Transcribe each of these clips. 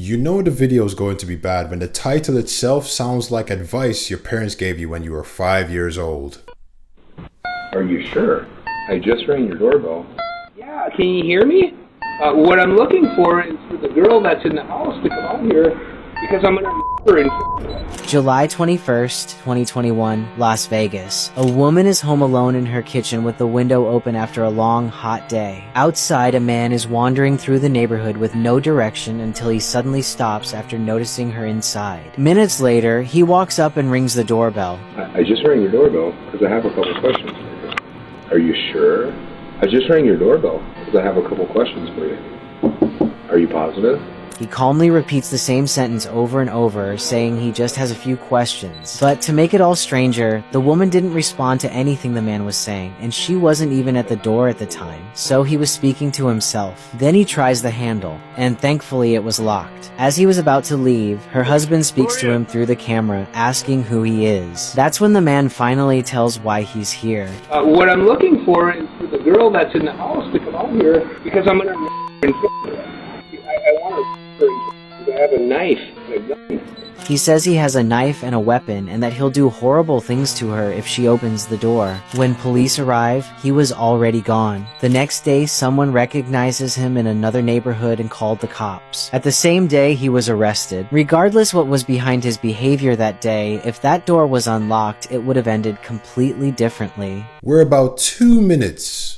You know the video is going to be bad when the title itself sounds like advice your parents gave you when you were 5 years old. Are you sure? I just rang your doorbell. Yeah, can you hear me? What I'm looking for is for the girl that's in the house to come out here because I'm gonna her in. July 21st, 2021, Las Vegas. A woman is home alone in her kitchen with the window open after a long, hot day. Outside, a man is wandering through the neighborhood with no direction until he suddenly stops after noticing her inside. Minutes later, he walks up and rings the doorbell. I just rang your doorbell because I have a couple questions for you. Are you sure? I just rang your doorbell because I have a couple questions for you. Are you positive? He calmly repeats the same sentence over and over, saying he just has a few questions. But to make it all stranger, the woman didn't respond to anything the man was saying, and she wasn't even at the door at the time, so he was speaking to himself. Then he tries the handle, and thankfully it was locked. As he was about to leave, her husband speaks to him through the camera, asking who he is. That's when the man finally tells why he's here. What I'm looking for is for the girl that's in the house to come out here because I'm gonna her in. I want to. I have a knife and a gun. He says he has a knife and a weapon and that he'll do horrible things to her if she opens the door. When police arrive, he was already gone. The next day, someone recognizes him in another neighborhood and called the cops. At the same day, he was arrested. Regardless what was behind his behavior that day, if that door was unlocked, it would have ended completely differently. We're about 2 minutes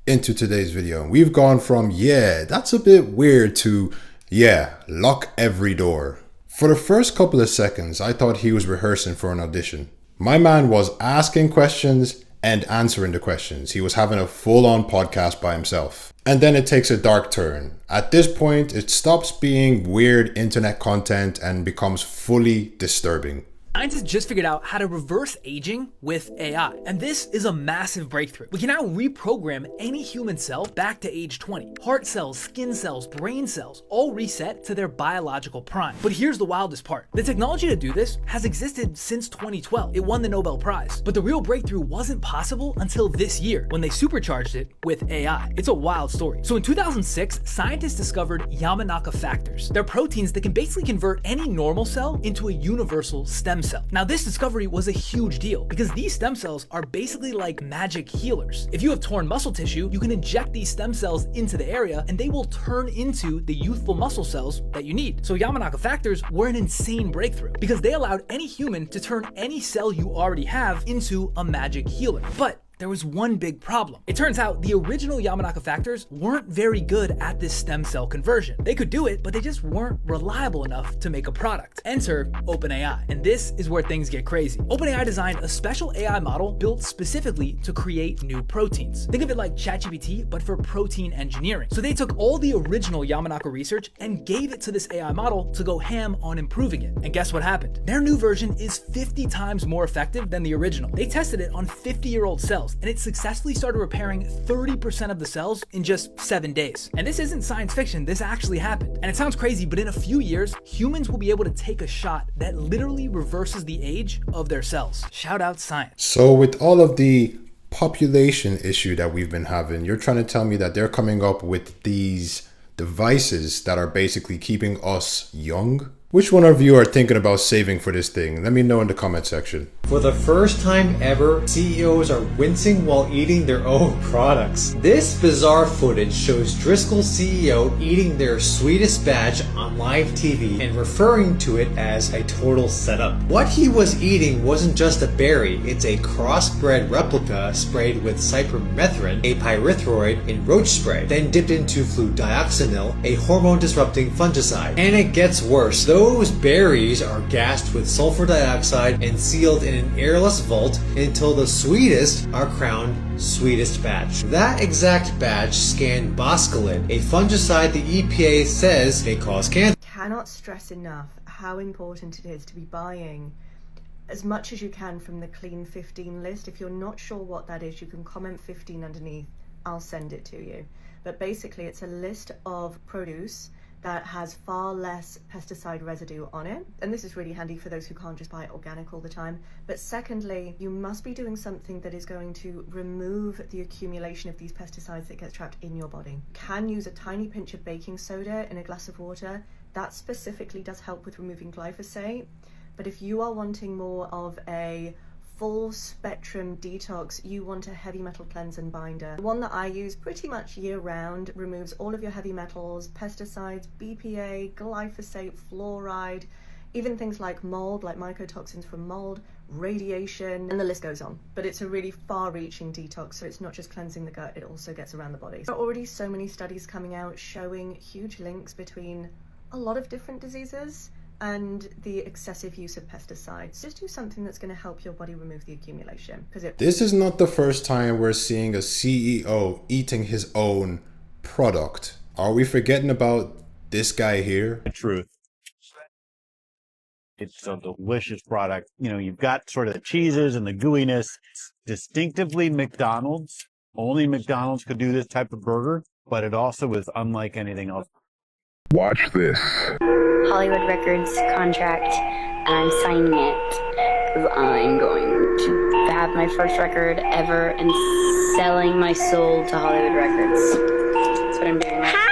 into today's video, and we've gone from, yeah, that's a bit weird, to, yeah, lock every door. For the first couple of seconds, I thought he was rehearsing for an audition. My man was asking questions and answering the questions. He was having a full-on podcast by himself. And then it takes a dark turn. At this point, it stops being weird internet content and becomes fully disturbing. Scientists just figured out how to reverse aging with AI, and this is a massive breakthrough. We can now reprogram any human cell back to age 20. Heart cells, skin cells, brain cells, all reset to their biological prime. But here's the wildest part. The technology to do this has existed since 2012. It won the Nobel Prize. But the real breakthrough wasn't possible until this year, when they supercharged it with AI. It's a wild story. So in 2006, scientists discovered Yamanaka factors. They're proteins that can basically convert any normal cell into a universal stem cell. Now, this discovery was a huge deal because these stem cells are basically like magic healers. If you have torn muscle tissue, you can inject these stem cells into the area and they will turn into the youthful muscle cells that you need. So Yamanaka factors were an insane breakthrough because they allowed any human to turn any cell you already have into a magic healer. But there was one big problem. It turns out the original Yamanaka factors weren't very good at this stem cell conversion. They could do it, but they just weren't reliable enough to make a product. Enter OpenAI, and this is where things get crazy. OpenAI designed a special AI model built specifically to create new proteins. Think of it like ChatGPT, but for protein engineering. So they took all the original Yamanaka research and gave it to this AI model to go ham on improving it. And guess what happened? Their new version is 50 times more effective than the original. They tested it on 50-year-old cells, and it successfully started repairing 30% of the cells in just 7 days. And this isn't science fiction, this actually happened. And it sounds crazy, but in a few years, humans will be able to take a shot that literally reverses the age of their cells. Shout out science. So with all of the population issue that we've been having, you're trying to tell me that they're coming up with these devices that are basically keeping us young? Which one of you are thinking about saving for this thing? Let me know in the comment section. For the first time ever, CEOs are wincing while eating their own products. This bizarre footage shows Driscoll's CEO eating their sweetest badge on live TV and referring to it as a total setup. What he was eating wasn't just a berry, it's a crossbred replica sprayed with cypermethrin, a pyrethroid, and roach spray, then dipped into fludioxonil, a hormone-disrupting fungicide. And it gets worse. Those berries are gassed with sulfur dioxide and sealed in an airless vault until the sweetest are crowned sweetest batch. That exact batch scanned boscalid, a fungicide the EPA says may cause cancer. Cannot stress enough how important it is to be buying as much as you can from the Clean 15 list. If you're not sure what that is, you can comment 15 underneath. I'll send it to you. But basically, it's a list of produce that has far less pesticide residue on it. And this is really handy for those who can't just buy it organic all the time. But secondly, you must be doing something that is going to remove the accumulation of these pesticides that get trapped in your body. You can use a tiny pinch of baking soda in a glass of water. That specifically does help with removing glyphosate. But if you are wanting more of a full spectrum detox, you want a heavy metal cleanse and binder. The one that I use pretty much year round removes all of your heavy metals, pesticides, BPA, glyphosate, fluoride, even things like mold, like mycotoxins from mold, radiation, and the list goes on. But it's a really far-reaching detox, so it's not just cleansing the gut, it also gets around the body. There are already so many studies coming out showing huge links between a lot of different diseases and the excessive use of pesticides. Just do something that's going to help your body remove the accumulation. This is not the first time we're seeing a CEO eating his own product. Are we forgetting about this guy here? The truth. It's a delicious product. You know, you've got sort of the cheeses and the gooiness. Distinctively McDonald's. Only McDonald's could do this type of burger, but it also is unlike anything else. Watch this. Hollywood Records contract, and I'm signing it because I'm going to have my first record ever and selling my soul to Hollywood Records. That's what I'm doing right now.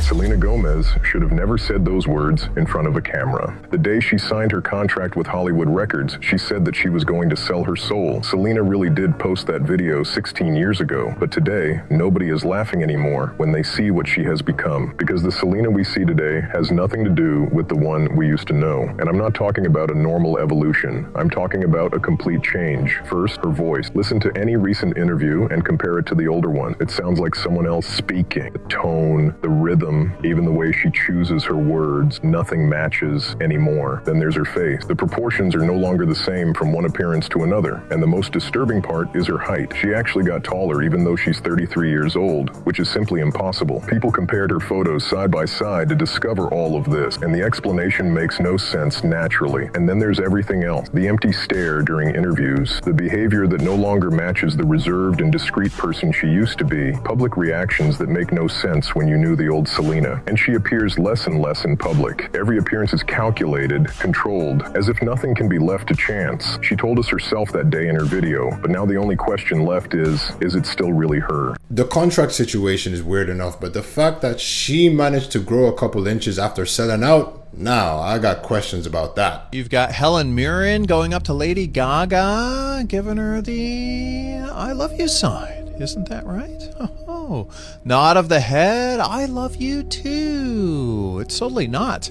Selena Gomez should have never said those words in front of a camera. The day she signed her contract with Hollywood Records, she said that she was going to sell her soul. Selena really did post that video 16 years ago, but today, nobody is laughing anymore when they see what she has become, because the Selena we see today has nothing to do with the one we used to know. And I'm not talking about a normal evolution. I'm talking about a complete change. First, her voice. Listen to any recent interview and compare it to the older one. It sounds like someone else speaking. The tone, the rhythm, even the way she chooses her words, nothing matches anymore. Then there's her face. The proportions are no longer the same from one appearance to another. And the most disturbing part is her height. She actually got taller even though she's 33 years old, which is simply impossible. People compared her photos side by side to discover all of this, and the explanation makes no sense naturally. And then there's everything else. The empty stare during interviews, the behavior that no longer matches the reserved and discreet person she used to be, public reactions that make no sense when you knew the old Selena. And she appears less and less in public. Every appearance is calculated, controlled, as if nothing can be left to chance. She told us herself that day in her video, but now the only question left is it still really her? The contract situation is weird enough, but the fact that she managed to grow a couple inches after selling out, now I got questions about that. You've got Helen Mirren going up to Lady Gaga, giving her the I love you sign. Isn't that right? Oh, nod of the head. I love you too. It's totally not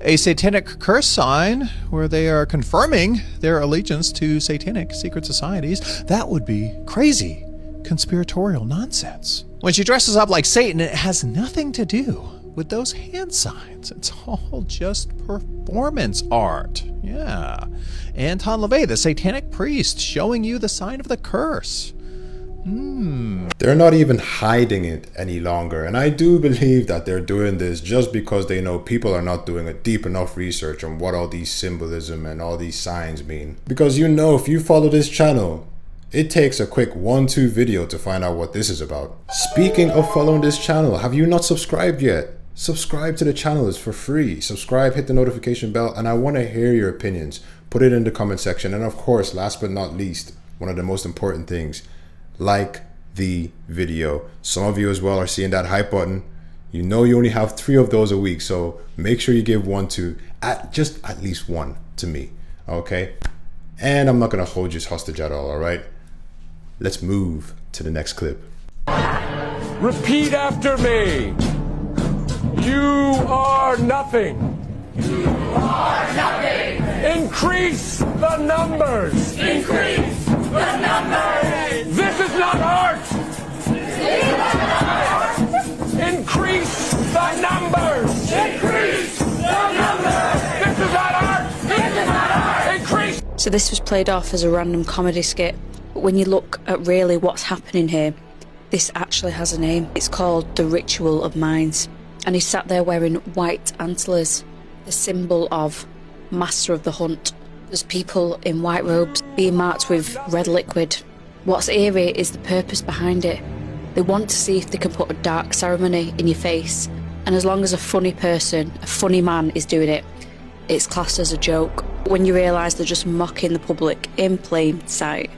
a satanic curse sign where they are confirming their allegiance to satanic secret societies. That would be crazy conspiratorial nonsense. When she dresses up like Satan, it has nothing to do with those hand signs. It's all just performance art. Yeah. Anton LaVey, the satanic priest, showing you the sign of the curse. They're not even hiding it any longer, and I do believe that they're doing this just because they know people are not doing a deep enough research on what all these symbolism and all these signs mean. Because you know, if you follow this channel, it takes a quick 1-2 video to find out what this is about. Speaking of following this channel, have you not subscribed yet? Subscribe to the channel, it's for free. Subscribe, hit the notification bell, and I want to hear your opinions. Put it in the comment section, and of course, last but not least, one of the most important things, like the video. Some of you as well are seeing that hype button. You know you only have 3 of those a week, so make sure you give one to at least one to me, okay? And I'm not gonna hold you hostage at all right? Let's move to the next clip. Repeat after me. You are nothing. You are nothing. Increase the numbers. Increase the numbers. This is not art. Increase the numbers. Increase the numbers. This is not art. This is not art. Increase. So this was played off as a random comedy skit. But when you look at really what's happening here, this actually has a name. It's called the Ritual of Minds. And he's sat there wearing white antlers, the symbol of Master of the Hunt. There's people in white robes being marked with red liquid. What's eerie is the purpose behind it. They want to see if they can put a dark ceremony in your face. And as long as a funny person, a funny man is doing it, it's classed as a joke. When you realise they're just mocking the public in plain sight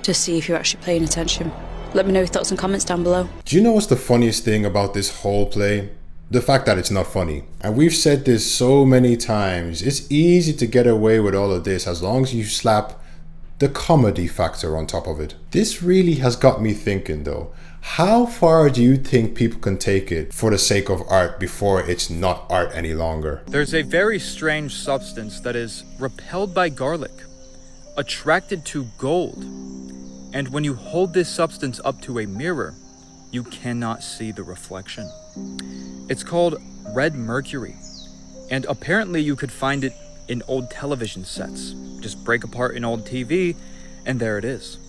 to see if you're actually paying attention. Let me know your thoughts and comments down below. Do you know what's the funniest thing about this whole play? The fact that it's not funny. And we've said this so many times, it's easy to get away with all of this as long as you slap the comedy factor on top of it. This really has got me thinking though. How far do you think people can take it for the sake of art before it's not art any longer? There's a very strange substance that is repelled by garlic, attracted to gold, and when you hold this substance up to a mirror, you cannot see the reflection. It's called red mercury, and apparently you could find it in old television sets. Just break apart an old TV, and there it is.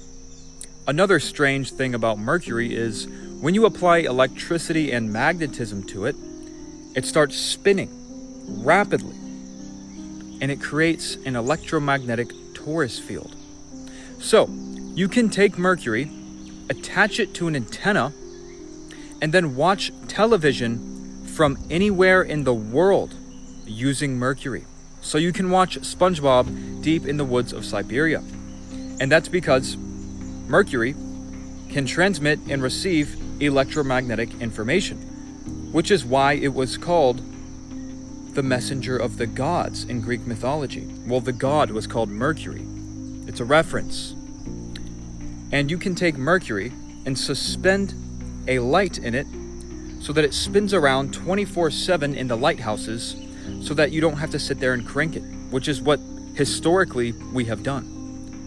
Another strange thing about mercury is when you apply electricity and magnetism to it, it starts spinning rapidly, and it creates an electromagnetic torus field. So, you can take mercury, attach it to an antenna, and then watch television from anywhere in the world using mercury. So you can watch SpongeBob deep in the woods of Siberia. And that's because mercury can transmit and receive electromagnetic information, which is why it was called the messenger of the gods in Greek mythology. Well, the god was called Mercury. It's a reference. And you can take mercury and suspend a light in it so that it spins around 24/7 in the lighthouses so that you don't have to sit there and crank it, which is what historically we have done.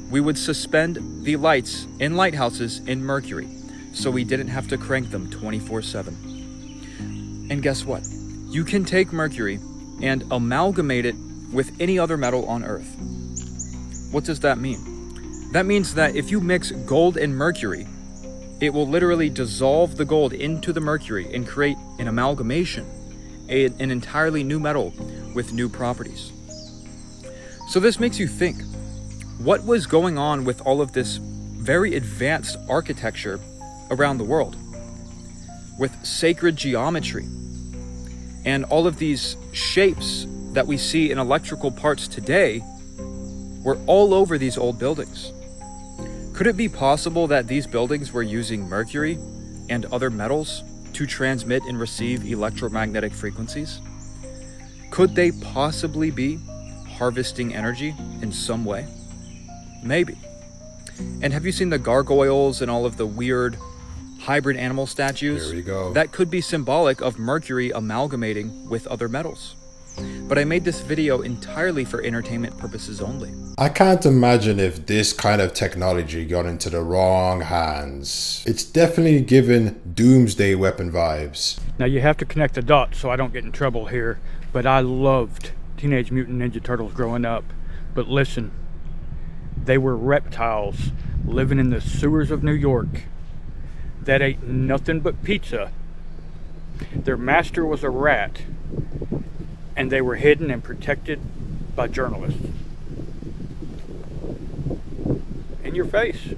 We would suspend the lights in lighthouses in mercury so we didn't have to crank them 24/7. And guess what? You can take mercury and amalgamate it with any other metal on Earth. What does that mean? That means that if you mix gold and mercury, it will literally dissolve the gold into the mercury and create an amalgamation, an entirely new metal with new properties. So this makes you think, what was going on with all of this very advanced architecture around the world? With sacred geometry and all of these shapes that we see in electrical parts today were all over these old buildings. Could it be possible that these buildings were using mercury and other metals to transmit and receive electromagnetic frequencies? Could they possibly be harvesting energy in some way? Maybe. And have you seen the gargoyles and all of the weird hybrid animal statues? There we go. That could be symbolic of mercury amalgamating with other metals. But I made this video entirely for entertainment purposes only. I can't imagine if this kind of technology got into the wrong hands. It's definitely given doomsday weapon vibes. Now you have to connect the dots so I don't get in trouble here, but I loved Teenage Mutant Ninja Turtles growing up. But listen, they were reptiles living in the sewers of New York that ate nothing but pizza. Their master was a rat, and they were hidden and protected by journalists. In your face.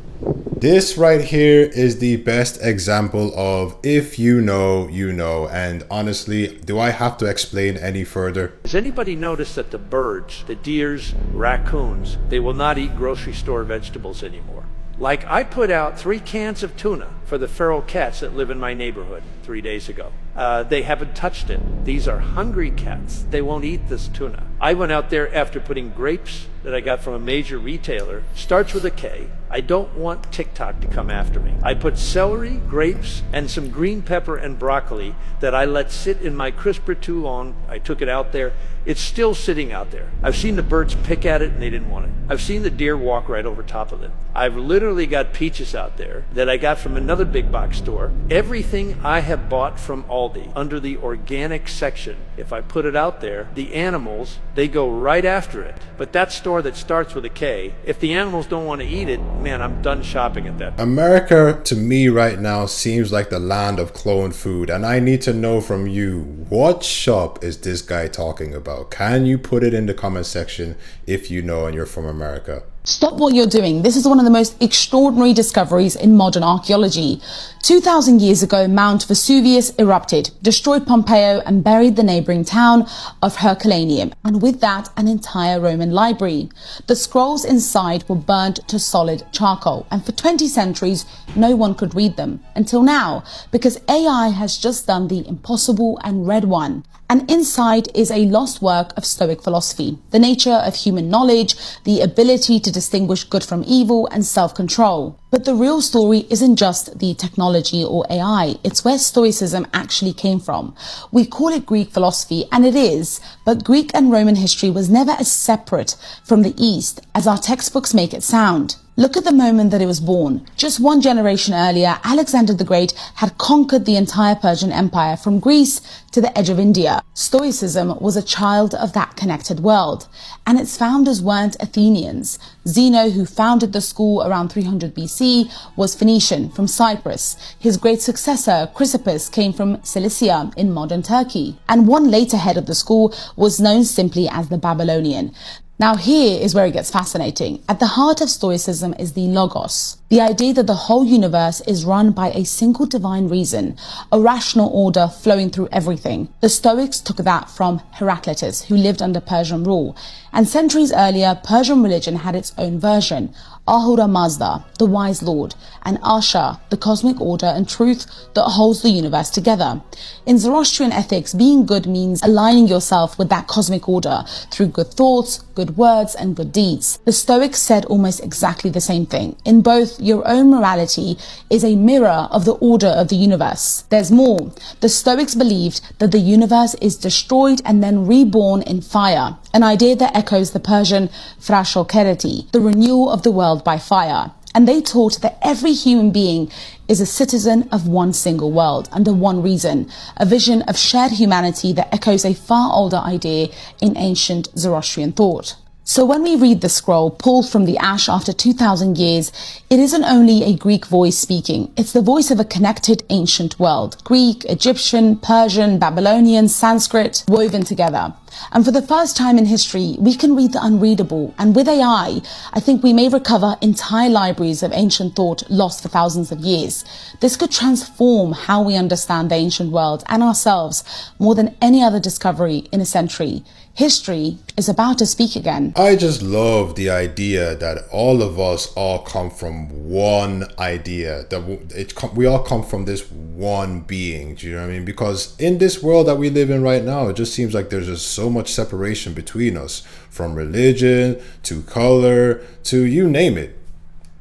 This right here is the best example of if you know, you know. And honestly, do I have to explain any further? Has anybody noticed that the birds, the deers, raccoons, they will not eat grocery store vegetables anymore? Like I put out 3 cans of tuna for the feral cats that live in my neighborhood 3 days ago. They haven't touched it. These are hungry cats. They won't eat this tuna. I went out there after putting grapes that I got from a major retailer. Starts with a K. I don't want TikTok to come after me. I put celery, grapes, and some green pepper and broccoli that I let sit in my crisper too long. I took it out there. It's still sitting out there. I've seen the birds pick at it and they didn't want it. I've seen the deer walk right over top of it. I've literally got peaches out there that I got from another big box store. Everything I have bought from Aldi under the organic section, if I put it out there, the animals, they go right after it. But that store that starts with a K, if the animals don't want to eat it, man, I'm done shopping at that. America, to me right now, seems like the land of cloned food. And I need to know from you, what shop is this guy talking about? Can you put it in the comment section if you know and you're from America? Stop what you're doing. This is one of the most extraordinary discoveries in modern archaeology. 2,000 years ago, Mount Vesuvius erupted, destroyed Pompeii and buried the neighboring town of Herculaneum, and with that, an entire Roman library. The scrolls inside were burned to solid charcoal, and for 20 centuries, no one could read them. Until now, because AI has just done the impossible and read one. And inside is a lost work of Stoic philosophy, the nature of human knowledge, the ability to distinguish good from evil, and self-control. But the real story isn't just the technology or AI, it's where Stoicism actually came from. We call it Greek philosophy, and it is, but Greek and Roman history was never as separate from the East as our textbooks make it sound. Look at the moment that it was born. Just one generation earlier, Alexander the Great had conquered the entire Persian Empire from Greece to the edge of India. Stoicism was a child of that connected world, and its founders weren't Athenians. Zeno, who founded the school around 300 BC, was Phoenician from Cyprus. His great successor, Chrysippus, came from Cilicia in modern Turkey. And one later head of the school was known simply as the Babylonian. Now here is where it gets fascinating. At the heart of Stoicism is the Logos, the idea that the whole universe is run by a single divine reason, a rational order flowing through everything. The Stoics took that from Heraclitus, who lived under Persian rule. And centuries earlier, Persian religion had its own version. Ahura Mazda, the wise lord, and Asha, the cosmic order and truth that holds the universe together. In Zoroastrian ethics, being good means aligning yourself with that cosmic order through good thoughts, good words, and good deeds. The Stoics said almost exactly the same thing. In both, your own morality is a mirror of the order of the universe. There's more. The Stoics believed that the universe is destroyed and then reborn in fire, an idea that echoes the Persian frashokereti, the renewal of the world by fire. And they taught that every human being is a citizen of one single world under one reason, a vision of shared humanity that echoes a far older idea in ancient Zoroastrian thought. So when we read the scroll pulled from the ash after 2,000 years, it isn't only a Greek voice speaking, it's the voice of a connected ancient world. Greek, Egyptian, Persian, Babylonian, Sanskrit, woven together. And for the first time in history, we can read the unreadable. And with AI, I think we may recover entire libraries of ancient thought lost for thousands of years. This could transform how we understand the ancient world and ourselves more than any other discovery in a century. History is about to speak again. I just love the idea that all of us all come from one idea, that we all come from this one being. Do you know what I mean? Because in this world that we live in right now, it just seems like there's just so much separation between us, from religion to color to you name it.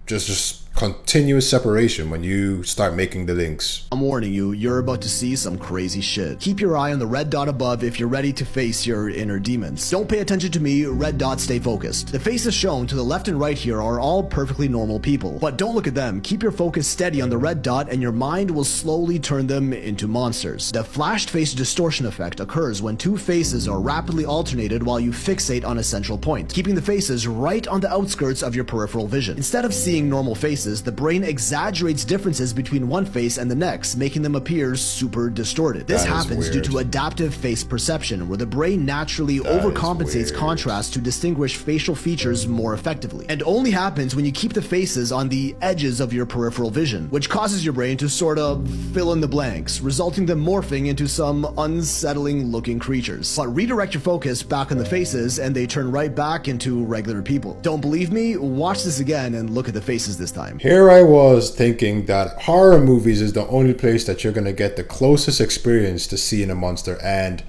Just continuous separation when you start making the links. I'm warning you, you're about to see some crazy shit. Keep your eye on the red dot above if you're ready to face your inner demons. Don't pay attention to me, red dot, stay focused. The faces shown to the left and right here are all perfectly normal people. But don't look at them, keep your focus steady on the red dot and your mind will slowly turn them into monsters. The flashed face distortion effect occurs when two faces are rapidly alternated while you fixate on a central point, keeping the faces right on the outskirts of your peripheral vision. Instead of seeing normal faces, the brain exaggerates differences between one face and the next, making them appear super distorted. This happens due to adaptive face perception, where the brain naturally overcompensates contrast to distinguish facial features more effectively. And only happens when you keep the faces on the edges of your peripheral vision, which causes your brain to sort of fill in the blanks, resulting them morphing into some unsettling looking creatures. But redirect your focus back on the faces and they turn right back into regular people. Don't believe me? Watch this again and look at the faces this time. Here I was thinking that horror movies is the only place that you're going to get the closest experience to seeing a monster, and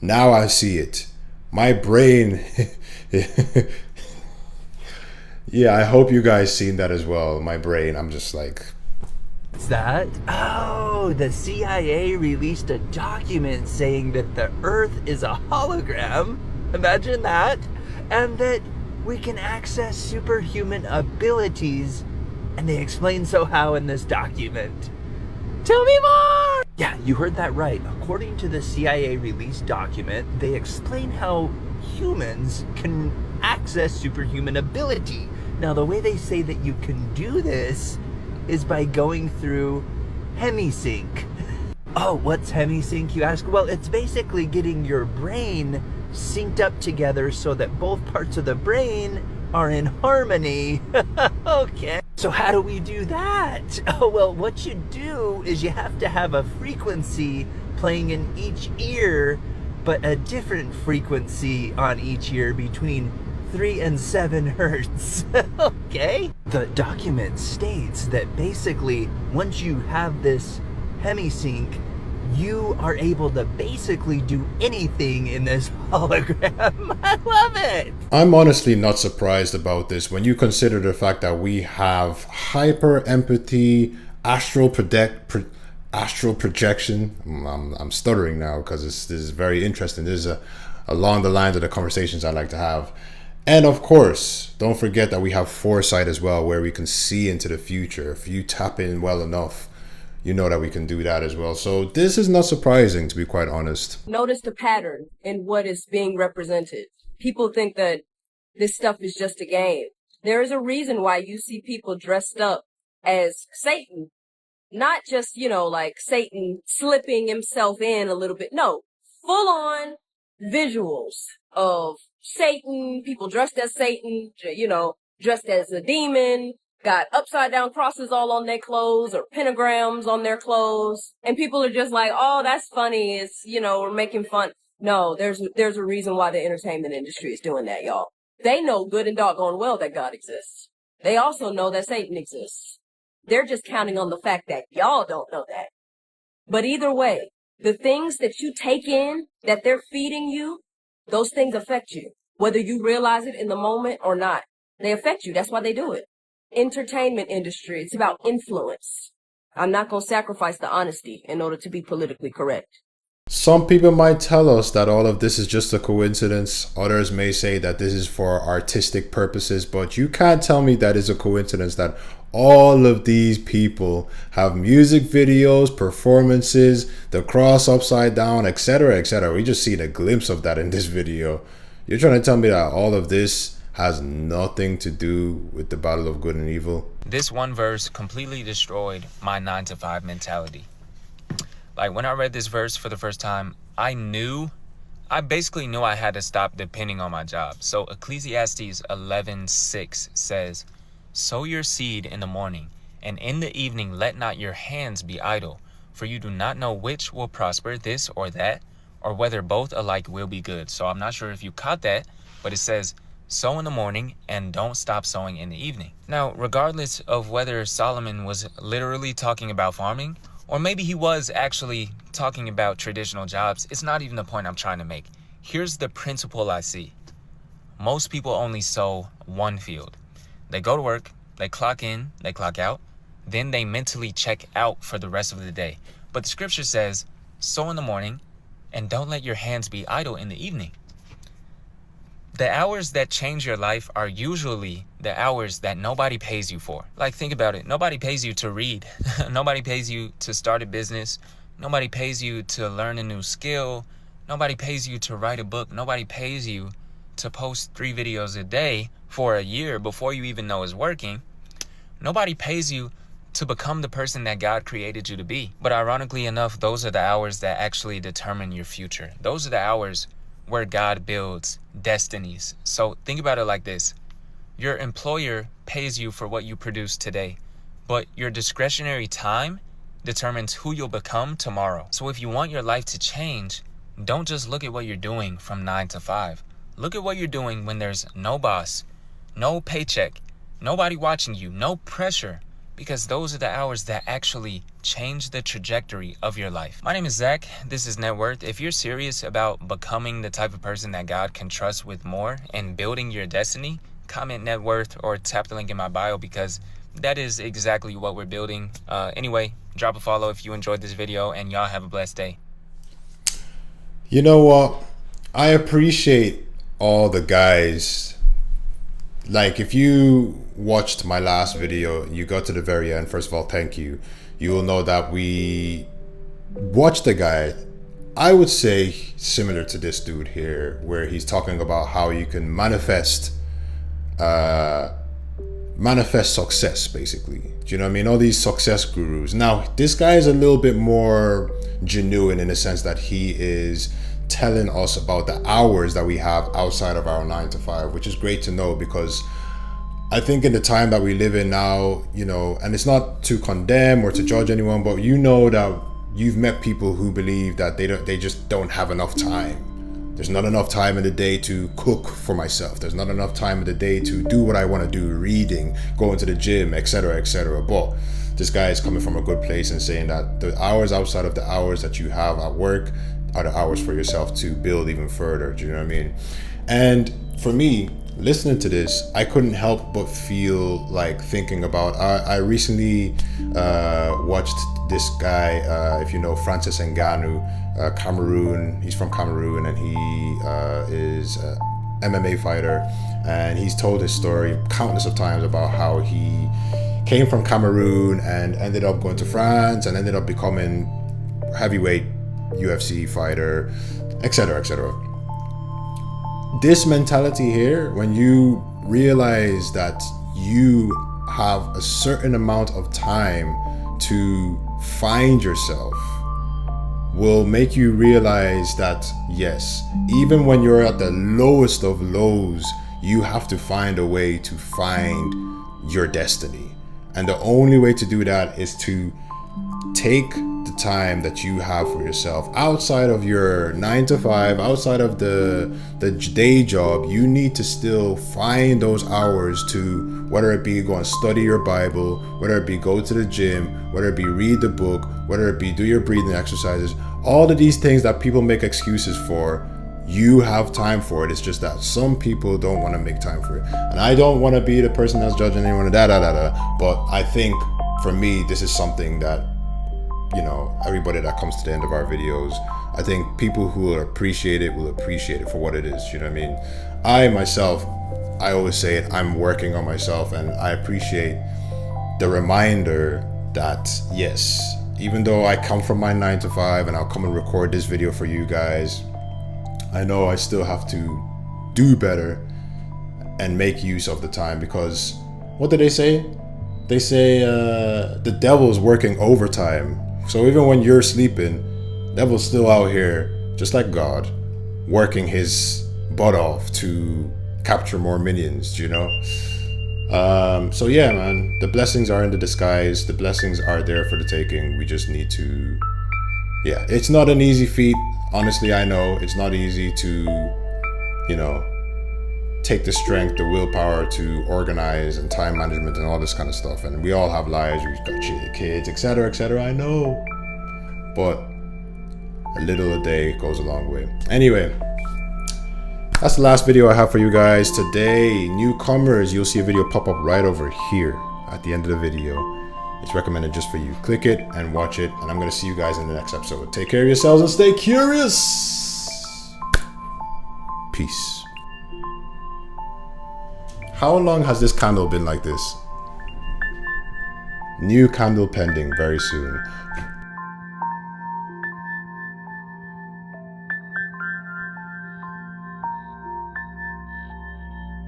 now I see it. My brain... Yeah, I hope you guys seen that as well. My brain, I'm just like... What's that? Oh, the CIA released a document saying that the Earth is a hologram. Imagine that. And that we can access superhuman abilities. And they explain so how in this document. Tell me more! Yeah, you heard that right. According to the CIA released document, they explain how humans can access superhuman ability. Now, the way they say that you can do this is by going through hemisync. Oh, what's hemisync, you ask? Well, it's basically getting your brain synced up together so that both parts of the brain are in harmony. Okay. So how do we do that? Oh, well, what you do is you have to have a frequency playing in each ear, but a different frequency on each ear between 3 and 7 hertz. Okay? The document states that basically once you have this hemisync, you are able to basically do anything in this hologram. I love it. I'm honestly not surprised about this when you consider the fact that we have hyper empathy, astral projection. I'm stuttering now because this is very interesting. This is along the lines of the conversations I like to have. And of course, don't forget that we have foresight as well, where we can see into the future. If you tap in well enough, you know that we can do that as well. So this is not surprising, to be quite honest. Notice the pattern in what is being represented. People think that this stuff is just a game. There is a reason why you see people dressed up as Satan. Not just, like Satan slipping himself in a little bit. No, full on visuals of Satan, people dressed as Satan, dressed as a demon, got upside down crosses all on their clothes or pentagrams on their clothes. And people are just like, oh, that's funny. It's, we're making fun. No, there's a reason why the entertainment industry is doing that, y'all. They know good and doggone well that God exists. They also know that Satan exists. They're just counting on the fact that y'all don't know that. But either way, the things that you take in, that they're feeding you, those things affect you. Whether you realize it in the moment or not, they affect you. That's why they do it. Entertainment industry, it's about influence. I'm not going to sacrifice the honesty in order to be politically correct. Some people might tell us that all of this is just a coincidence. Others may say that this is for artistic purposes, but you can't tell me that is a coincidence that all of these people have music videos, performances, the cross upside down, etc., etc. We just seen a glimpse of that in this video. You're trying to tell me that all of this has nothing to do with the battle of good and evil? This one verse completely destroyed my 9-to-5 mentality. Like, when I read this verse for the first time, I basically knew I had to stop depending on my job. So Ecclesiastes 11:6 says, sow your seed in the morning, and in the evening let not your hands be idle, for you do not know which will prosper, this or that, or whether both alike will be good. So I'm not sure if you caught that, but it says, sow in the morning and don't stop sowing in the evening. Now, regardless of whether Solomon was literally talking about farming, or maybe he was actually talking about traditional jobs, it's not even the point I'm trying to make. Here's the principle I see. Most people only sow one field. They go to work, they clock in, they clock out, then they mentally check out for the rest of the day. But the scripture says, sow in the morning and don't let your hands be idle in the evening. The hours that change your life are usually the hours that nobody pays you for. Like, think about it. Nobody pays you to read. Nobody pays you to start a business. Nobody pays you to learn a new skill. Nobody pays you to write a book. Nobody pays you to post 3 videos a day for a year before you even know it's working. Nobody pays you to become the person that God created you to be. But ironically enough, those are the hours that actually determine your future. Those are the hours where God builds destinies. So think about it like this. Your employer pays you for what you produce today, but your discretionary time determines who you'll become tomorrow. So if you want your life to change, don't just look at what you're doing from 9 to 5. Look at what you're doing when there's no boss, no paycheck, nobody watching you, no pressure, because those are the hours that actually change the trajectory of your life. My name is Zach. This is Net Worth. If you're serious about becoming the type of person that God can trust with more and building your destiny, comment Net Worth or tap the link in my bio, because that is exactly what we're building. Anyway, drop a follow if you enjoyed this video, and y'all have a blessed day. You know what? I appreciate all the guys. Like, if you watched my last video and you got to the very end, first of all, thank you. You will know that we watched a guy, I would say similar to this dude here, where he's talking about how you can manifest success, basically. Do you know what I mean? All these success gurus. Now, this guy is a little bit more genuine in the sense that he is telling us about the hours that we have outside of our 9 to 5, which is great to know, because I think in the time that we live in now, you know, and it's not to condemn or to judge anyone, but you know that you've met people who believe that they just don't have enough time. There's not enough time in the day to cook for myself. There's not enough time in the day to do what I want to do, reading, going to the gym, etc., etc. But this guy is coming from a good place and saying that the hours outside of the hours that you have at work are the hours for yourself to build even further. Do you know what I mean? And for me, listening to this, I couldn't help but feel like thinking about, I recently watched this guy, if you know Francis Ngannou, Cameroon. He's from Cameroon, and he is a MMA fighter, and he's told his story countless of times about how he came from Cameroon and ended up going to France and ended up becoming heavyweight UFC fighter, etc., etc. This mentality here, when you realize that you have a certain amount of time to find yourself, will make you realize that yes, even when you're at the lowest of lows, you have to find a way to find your destiny. And the only way to do that is to take the time that you have for yourself outside of your 9 to 5, outside of the day job. You need to still find those hours to, whether it be go and study your Bible, whether it be go to the gym, whether it be read the book, whether it be do your breathing exercises. All of these things that people make excuses for, you have time for it. It's just that some people don't want to make time for it. And I don't want to be the person that's judging anyone, but I think for me, this is something that, you know, everybody that comes to the end of our videos, I think people who will appreciate it for what it is. You know what I mean? I myself, I always say it, I'm working on myself, and I appreciate the reminder that yes, even though I come from my 9 to 5 and I'll come and record this video for you guys, I know I still have to do better and make use of the time, because what do they say? They say the devil's working overtime. So even when you're sleeping, devil's still out here, just like God, working his butt off to capture more minions, you know? So yeah, man, the blessings are in the disguise. The blessings are there for the taking. We just need to, yeah, it's not an easy feat. Honestly, I know it's not easy to, you know, take the strength, the willpower to organize and time management and all this kind of stuff. And we all have lives, we've got kids, etc., etc. I know, but a little a day goes a long way. Anyway, that's the last video I have for you guys today. Newcomers, you'll see a video pop up right over here at the end of the video. It's recommended just for you. Click it and watch it, and I'm going to see you guys in the next episode. Take care of yourselves and stay curious. Peace. How long has this candle been like this? New candle pending very soon.